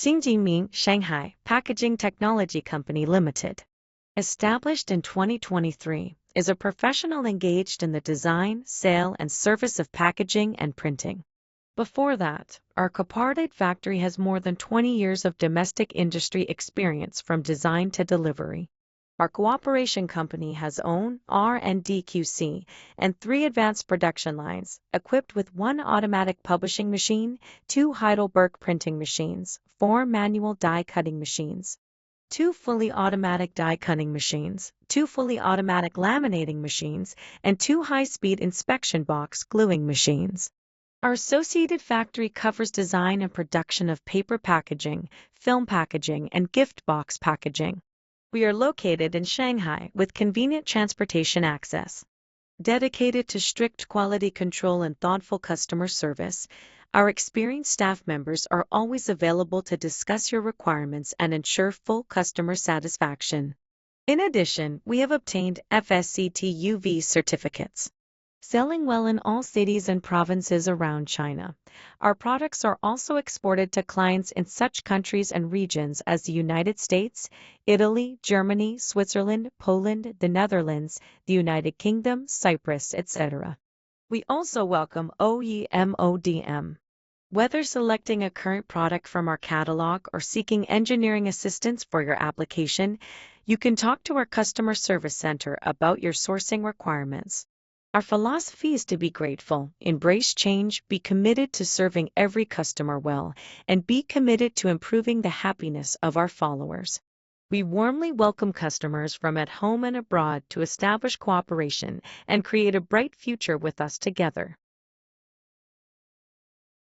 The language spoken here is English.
Xin Jinming, Shanghai, Packaging Technology Company Limited. Established in 2023, is a professional engaged in the design, sale, and service of packaging and printing. Before that, our cooperative factory has more than 20 years of domestic industry experience from design to delivery. Our cooperation company has own R&D QC and 3 advanced production lines, equipped with 1 automatic publishing machine, 2 Heidelberg printing machines, 4 manual die cutting machines, 2 fully automatic die cutting machines, 2 fully automatic laminating machines, and 2 high-speed inspection box gluing machines. Our associated factory covers design and production of paper packaging, film packaging, and gift box packaging. We are located in Shanghai with convenient transportation access. Dedicated to strict quality control and thoughtful customer service, our experienced staff members are always available to discuss your requirements and ensure full customer satisfaction. In addition, we have obtained FSCTUV certificates. Selling well in all cities and provinces around China, our products are also exported to clients in such countries and regions as the United States, Italy, Germany, Switzerland, Poland, the Netherlands, the United Kingdom, Cyprus, etc. We also welcome OEM/ODM. Whether selecting a current product from our catalog or seeking engineering assistance for your application, you can talk to our customer service center about your sourcing requirements. Our philosophy is to be grateful, embrace change, be committed to serving every customer well, and be committed to improving the happiness of our followers. We warmly welcome customers from at home and abroad to establish cooperation and create a bright future with us together.